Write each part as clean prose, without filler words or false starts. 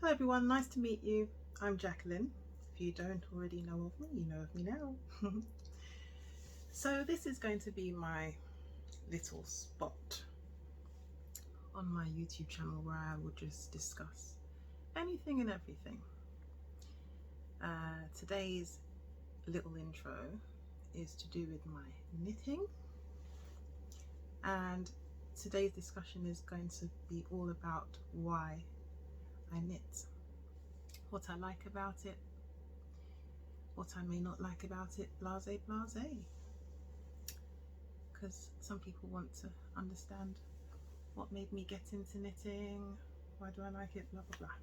Hello everyone, nice to meet you. I'm Jacqueline. If you don't already know of me, you know of me now. So this is going to be my little spot on my YouTube channel where I will just discuss anything and everything. Today's little intro is to do with my knitting, and today's discussion is going to be all about why I knit, what I like about it, what I may not like about it, blase blase, because some people want to understand what made me get into knitting, why do I like it, blah blah blah.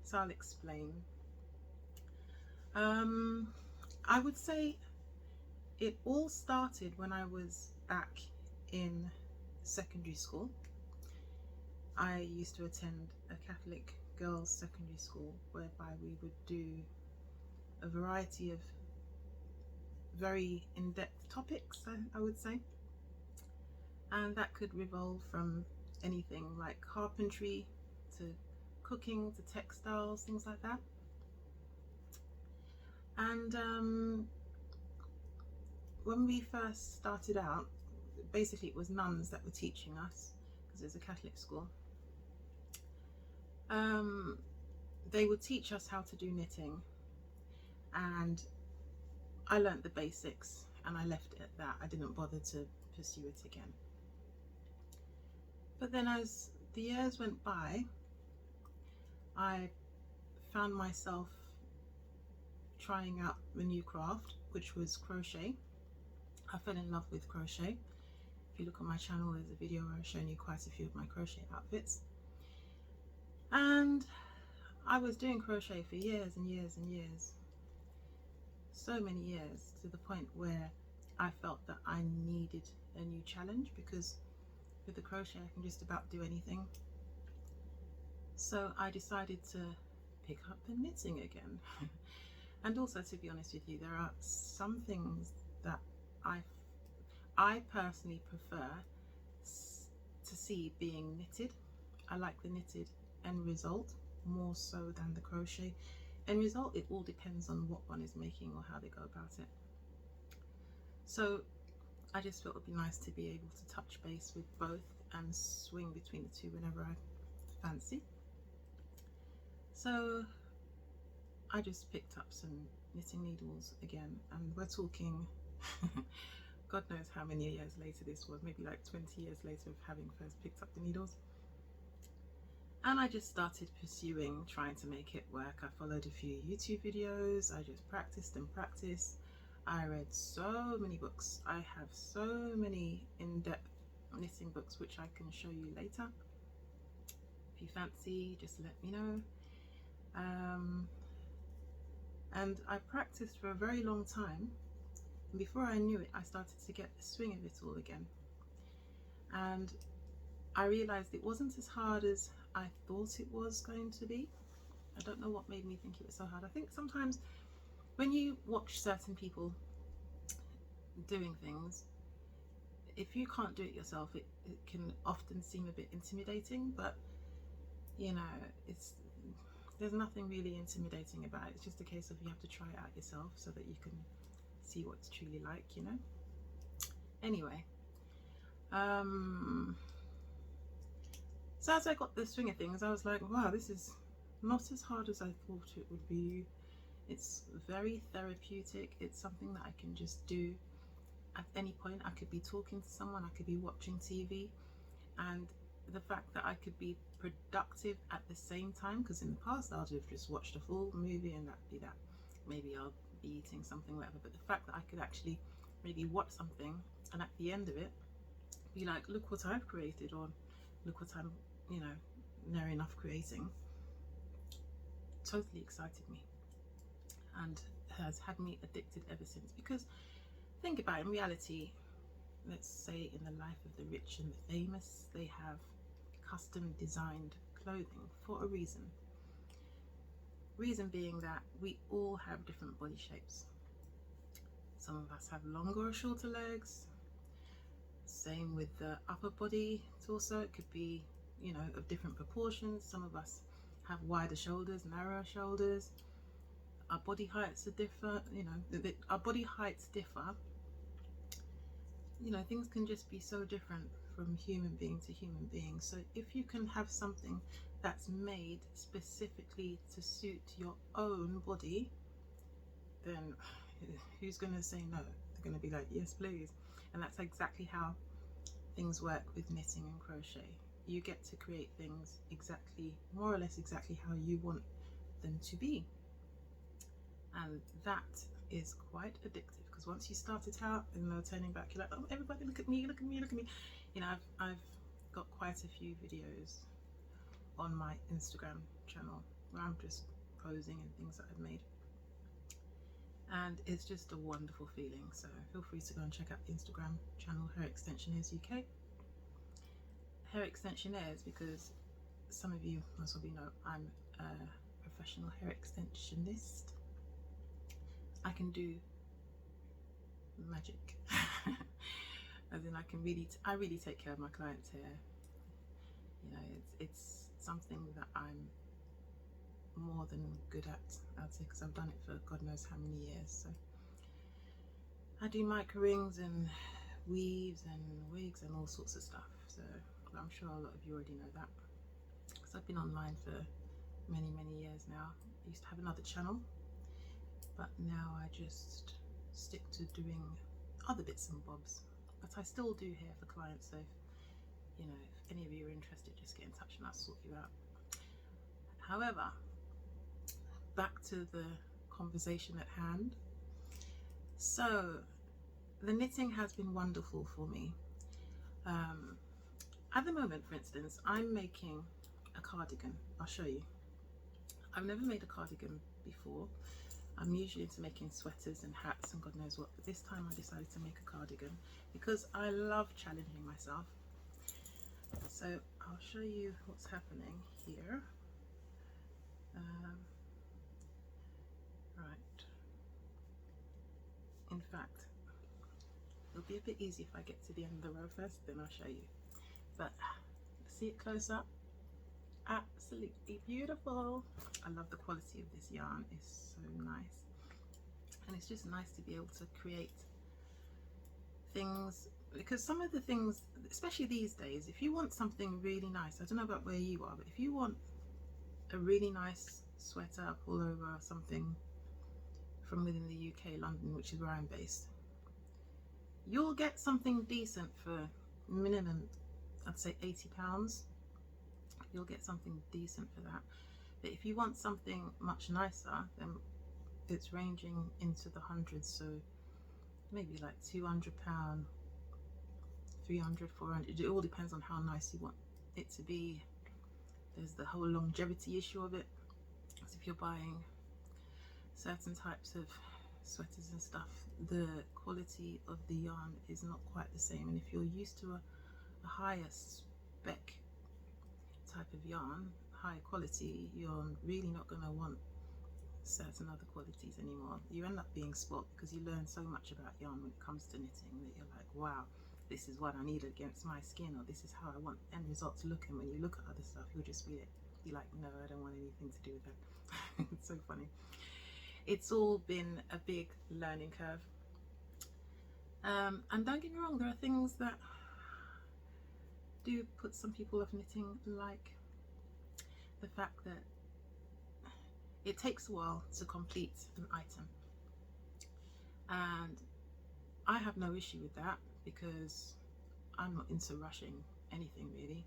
So I'll explain. I would say it all started when I was back in secondary school. I used to attend a Catholic girls' secondary school whereby we would do a variety of very in-depth topics, I would say, and that could revolve from anything like carpentry to cooking to textiles, things like that. And when we first started out, basically it was nuns that were teaching us because it was a Catholic school. They would teach us how to do knitting, and I learnt the basics and I left it at that. I didn't bother to pursue it again. But then as the years went by, I found myself trying out a new craft, which was crochet. I fell in love with crochet. If you look on my channel, there's a video where I've shown you quite a few of my crochet outfits. And I was doing crochet for years and years and years. So many years, to the point where I felt that I needed a new challenge, because with the crochet I can just about do anything. So I decided to pick up the knitting again. And also, to be honest with you, there are some things that I personally prefer to see being knitted. I like the knitted end result more so than the crochet end result. It all depends on what one is making or how they go about it. So I just thought it would be nice to be able to touch base with both and swing between the two whenever I fancy. So I just picked up some knitting needles again, and we're talking God knows how many years later this was, maybe like 20 years later of having first picked up the needles. And I just started pursuing, trying to make it work. I followed a few YouTube videos. I just practiced and practiced. I read so many books. I have so many in-depth knitting books which I can show you later. If you fancy, just let me know. And I practiced for a very long time. And before I knew it, I started to get the swing of it all again. And I realized it wasn't as hard as I thought it was going to be. I don't know what made me think it was so hard. I think sometimes when you watch certain people doing things, if you can't do it yourself, it can often seem a bit intimidating, but you know, there's nothing really intimidating about it. It's just a case of you have to try it out yourself so that you can see what it's truly like, you know. Anyway, so as I got the swing of things, I was like, wow, this is not as hard as I thought it would be. It's very therapeutic. It's something that I can just do at any point. I could be talking to someone, I could be watching TV, and the fact that I could be productive at the same time, because in the past I would have just watched a full movie and that'd be that. Maybe I'll be eating something, whatever, but the fact that I could actually maybe watch something and at the end of it be like, look what I've created, or look what I'm, you know, near enough creating, totally excited me and has had me addicted ever since. Because think about it, in reality, let's say in the life of the rich and the famous, they have custom designed clothing for a reason. Reason being that we all have different body shapes. Some of us have longer or shorter legs. Same with the upper body torso. It could be, you know, of different proportions. Some of us have wider shoulders, narrower shoulders. Our body heights are different, you know, our body heights differ. You know, things can just be so different from human being to human being. So if you can have something that's made specifically to suit your own body, then who's going to say no? They're going to be like, yes, please. And that's exactly how things work with knitting and crochet. You get to create things exactly, more or less exactly how you want them to be. And that is quite addictive, because once you start it out and no turning back, you're like, oh, everybody look at me, look at me, look at me. You know, I've got quite a few videos on my Instagram channel where I'm just posing and things that I've made. And it's just a wonderful feeling. So feel free to go and check out the Instagram channel, Hair Extensioners UK. Hair Extensioners, because some of you most probably know I'm a professional hair extensionist. I can do magic. As in, I really take care of my clients' hair. You know, it's something that I'm more than good at, I'd say, because I've done it for God knows how many years. So I do micro rings and weaves and wigs and all sorts of stuff. So I'm sure a lot of you already know that, because I've been online for many years now. I used to have another channel, but now I just stick to doing other bits and bobs. But I still do hair for clients, so you know, if any of you are interested, just get in touch and I'll sort you out. However, back to the conversation at hand. So the knitting has been wonderful for me. At the moment, for instance, I'm making a cardigan. I'll show you. I've never made a cardigan before. I'm usually into making sweaters and hats and God knows what, but this time I decided to make a cardigan because I love challenging myself. So I'll show you what's happening here. Right. In fact, it'll be a bit easy if I get to the end of the row first, then I'll show you. But see it close up? Absolutely beautiful. I love the quality of this yarn. It's so nice. And it's just nice to be able to create things, because some of the things, especially these days, if you want something really nice, I don't know about where you are, but if you want a really nice sweater, pullover, something from within the UK, London, which is where I'm based, you'll get something decent for minimum, I'd say £80. You'll get something decent for that. But if you want something much nicer, then it's ranging into the hundreds, so maybe like £200, 300, 400. It all depends on how nice you want it to be. There's the whole longevity issue of it. So if you're buying certain types of sweaters and stuff, the quality of the yarn is not quite the same. And if you're used to a higher spec type of yarn, higher quality, you're really not going to want certain other qualities anymore. You end up being spoiled because you learn so much about yarn when it comes to knitting that you're like, wow, this is what I need against my skin, or this is how I want end result to look. And when you look at other stuff, you'll just be like, no, I don't want anything to do with that. It's so funny. It's all been a big learning curve. And don't get me wrong, there are things that do put some people off knitting, like the fact that it takes a while to complete an item. And I have no issue with that because I'm not into rushing anything really.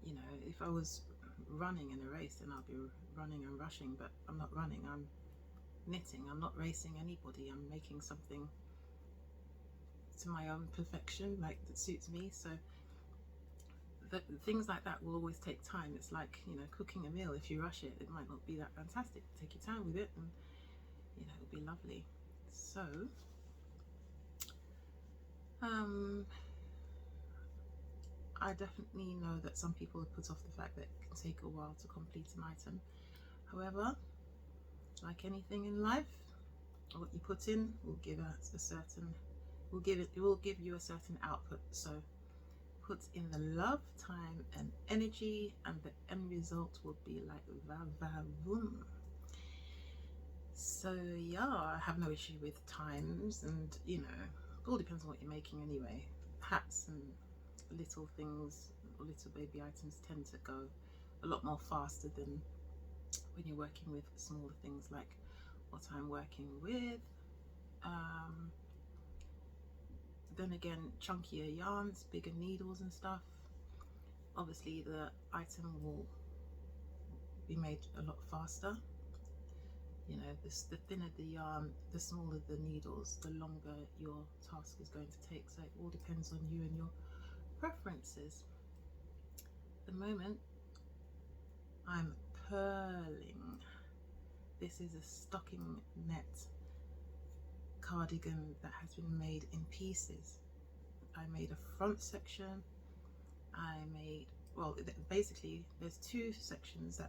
You know, if I was running in a race, then I'll be running and rushing, but I'm not running, I'm knitting. I'm not racing anybody. I'm making something to my own perfection, like that suits me. So things like that will always take time. It's like, you know, cooking a meal. If you rush it, it might not be that fantastic. Take your time with it and, you know, it'll be lovely. So I definitely know that some people have put off the fact that it can take a while to complete an item. However, like anything in life, what you put in will give it will give you a certain output. So put in the love, time and energy, and the end result will be like va-va-voom. So yeah, I have no issue with times, and you know, it all depends on what you're making anyway. Hats and little things, little baby items tend to go a lot more faster than when you're working with smaller things like what I'm working with. Then again, chunkier yarns, bigger needles and stuff, obviously the item will be made a lot faster. You know, the thinner the yarn, the smaller the needles, the longer your task is going to take. So it all depends on you and your preferences. At the moment, I'm purling. This is a stocking net cardigan that has been made in pieces. I made a front section. I made, well, basically there's two sections,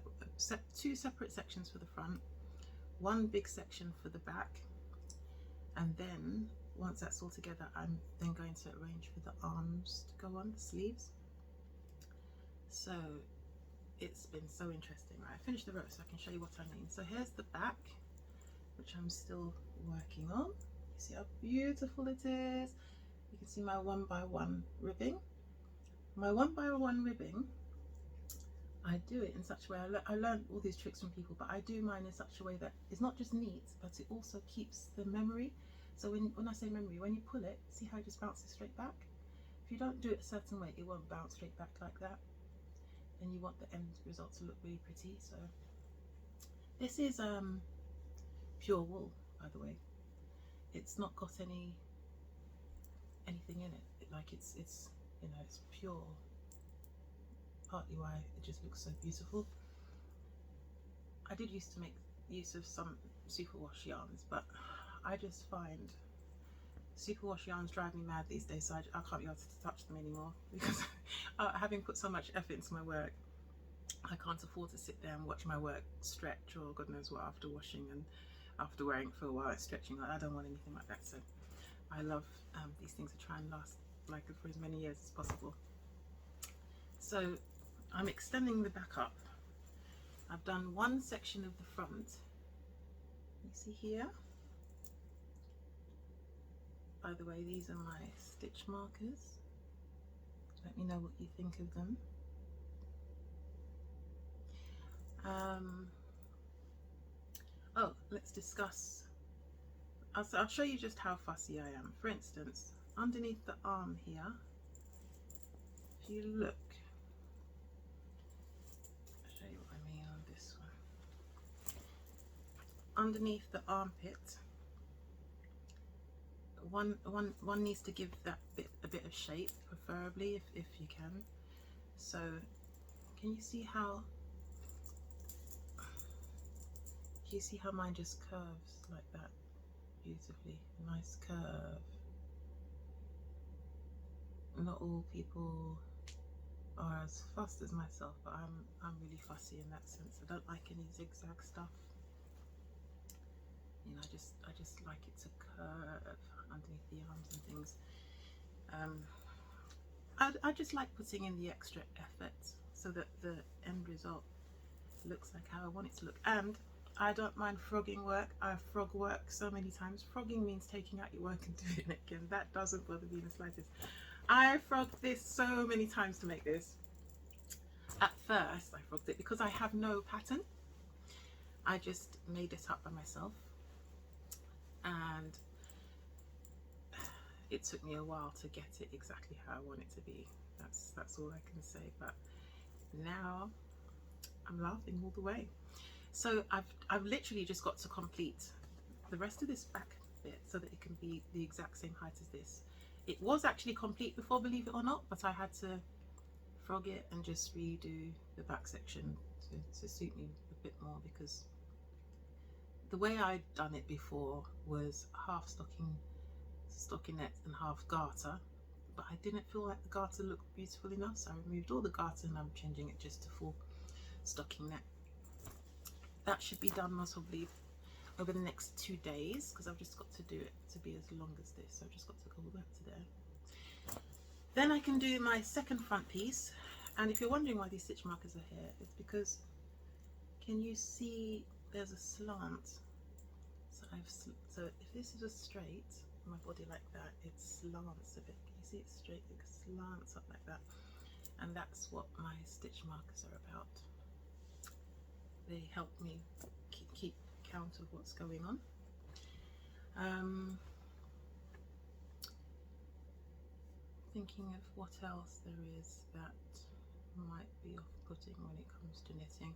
two separate sections for the front, one big section for the back, and then once that's all together, I'm then going to arrange for the arms to go on, the sleeves. So it's been so interesting. Right, I finished the rope so I can show you what I mean. So here's the back, which I'm still working on. You see how beautiful it is. You can see my 1x1 ribbing. My 1x1 ribbing, I do it in such a way, I learned all these tricks from people, but I do mine in such a way that it's not just neat, but it also keeps the memory. So when I say memory, when you pull it, see how it just bounces straight back? If you don't do it a certain way, it won't bounce straight back like that. And you want the end result to look really pretty. So this is pure wool, by the way. It's not got anything in it. Like it's you know, it's pure. Partly why it just looks so beautiful. I did used to make use of some superwash yarns, but I just find superwash yarns drive me mad these days, so I can't be able to touch them anymore because having put so much effort into my work, I can't afford to sit there and watch my work stretch or God knows what after washing and after wearing it for a while, stretching. I don't want anything like that. So I love these things to try and last like for as many years as possible. So I'm extending the back up. I've done one section of the front. You see here? By the way, these are my stitch markers. Let me know what you think of them. Oh, let's discuss. I'll show you just how fussy I am. For instance, underneath the arm here, if you look, I'll show you what I mean on this one. Underneath the armpit, one needs to give that a bit of shape, preferably if you can. So can you see how mine just curves like that beautifully? Nice curve. Not all people are as fast as myself, but I'm really fussy in that sense. I don't like any zigzag stuff. You know, I just like it to curve underneath the arms and things. I just like putting in the extra effort so that the end result looks like how I want it to look. And I don't mind frogging work. I frog work so many times. Frogging means taking out your work and doing it again. That doesn't bother me in the slightest. I frogged this so many times to make this. At first I frogged it because I have no pattern. I just made it up by myself, and it took me a while to get it exactly how I want it to be. That's all I can say. But now I'm laughing all the way. So I've literally just got to complete the rest of this back bit so that it can be the exact same height as this. It was actually complete before, believe it or not, but I had to frog it and just redo the back section to suit me a bit more, because the way I'd done it before was half stockinette and half garter, but I didn't feel like the garter looked beautiful enough, so I removed all the garter and I'm changing it just to full stockinette. That should be done most probably over the next 2 days, because I've just got to do it to be as long as this. So I've just got to go back to there. Then I can do my second front piece, and if you're wondering why these stitch markers are here, it's because, can you see there's a slant? So if this is a straight, my body like that, it slants a bit. Can you see it straight? It slants up like that, and that's what my stitch markers are about. They help me keep count of what's going on. Thinking of what else there is that might be off-putting when it comes to knitting.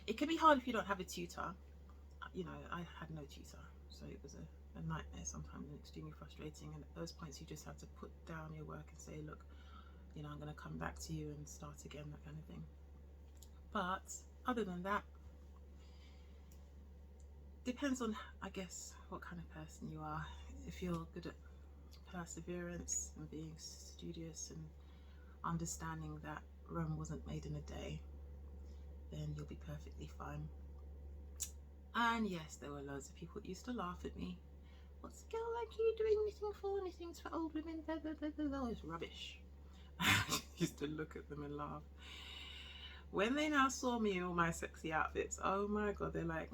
It can be hard if you don't have a tutor. You know, I had no tutor, so it was a nightmare sometimes and extremely frustrating, and at those points you just have to put down your work and say, look, you know, I'm going to come back to you and start again, that kind of thing. But other than that, depends on, I guess, what kind of person you are. If you're good at perseverance and being studious and understanding that Rome wasn't made in a day, then you'll be perfectly fine. And yes, there were loads of people that used to laugh at me. What's a girl like you doing knitting for? Knitting's for old women. Oh, it's rubbish. I used to look at them and laugh. When they now saw me in all my sexy outfits, oh my god, they're like,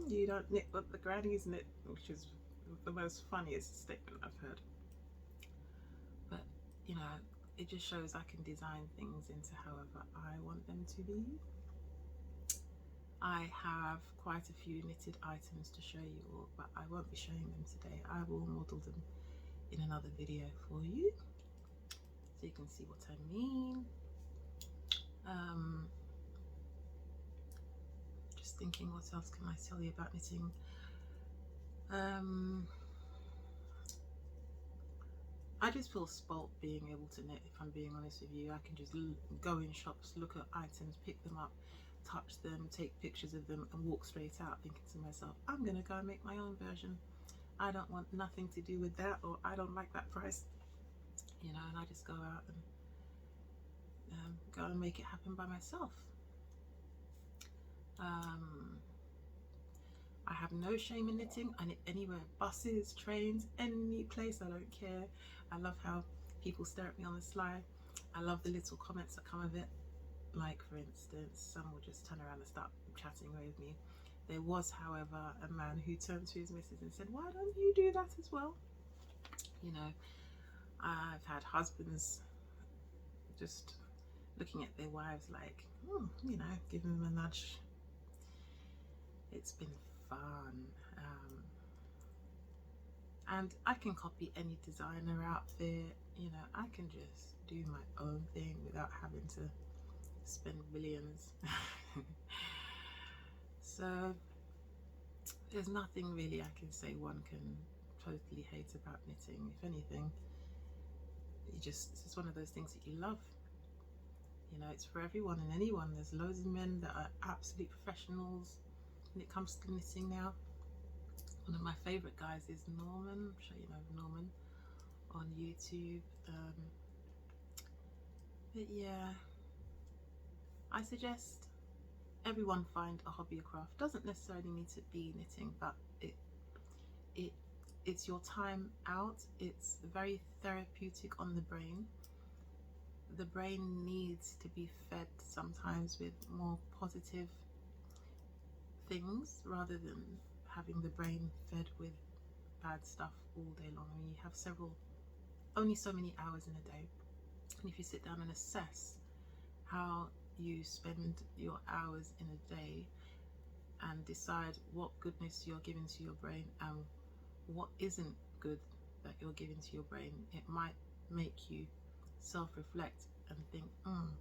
you don't knit what the grannies knit, which is the most funniest statement I've heard. But you know, it just shows I can design things into however I want them to be. I have quite a few knitted items to show you all, but I won't be showing them today. I will model them in another video for you so you can see what I mean. Just thinking, what else can I tell you about knitting? I just feel spoilt being able to knit, if I'm being honest with you. I can just go in shops, look at items, pick them up, touch them, take pictures of them and walk straight out thinking to myself, I'm going to go and make my own version. I don't want nothing to do with that, or I don't like that price, you know, and I just go out and go and make it happen by myself. I have no shame in knitting. I knit anywhere, buses, trains, any place, I don't care. I love how people stare at me on the sly. I love the little comments that come of it. Like, for instance, some will just turn around and start chatting with me. There was, however, a man who turned to his missus and said, why don't you do that as well? You know, I've had husbands just looking at their wives like, you know, giving them a nudge. It's been fun. And I can copy any designer outfit, you know, I can just do my own thing without having to spend millions. So there's nothing really I can say one can totally hate about knitting. If anything, it's one of those things that you love. You know, it's for everyone and anyone. There's loads of men that are absolute professionals when it comes to knitting now. One of my favourite guys is Norman. I'm sure you know Norman on YouTube. But yeah, I suggest everyone find a hobby or craft. Doesn't necessarily need to be knitting, but it's your time out. It's very therapeutic on the brain. The brain needs to be fed sometimes with more positive things rather than having the brain fed with bad stuff all day long. I mean, you have only so many hours in a day, and if you sit down and assess how you spend your hours in a day and decide what goodness you're giving to your brain and what isn't good that you're giving to your brain, it might make you self-reflect and think,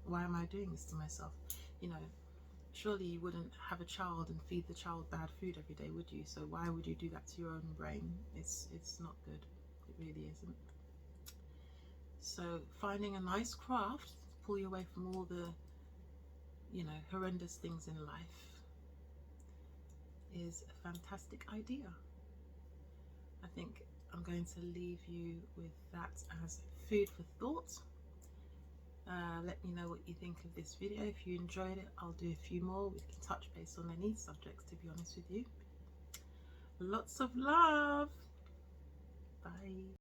why am I doing this to myself? You know, surely you wouldn't have a child and feed the child bad food every day, would you? So why would you do that to your own brain? It's not good. It really isn't. So finding a nice craft to pull you away from all the, you know, horrendous things in life is a fantastic idea. I think I'm going to leave you with that as food for thought. Let me know what you think of this video. If you enjoyed it, I'll do a few more. We can touch base on any subjects, to be honest with you. Lots of love. Bye.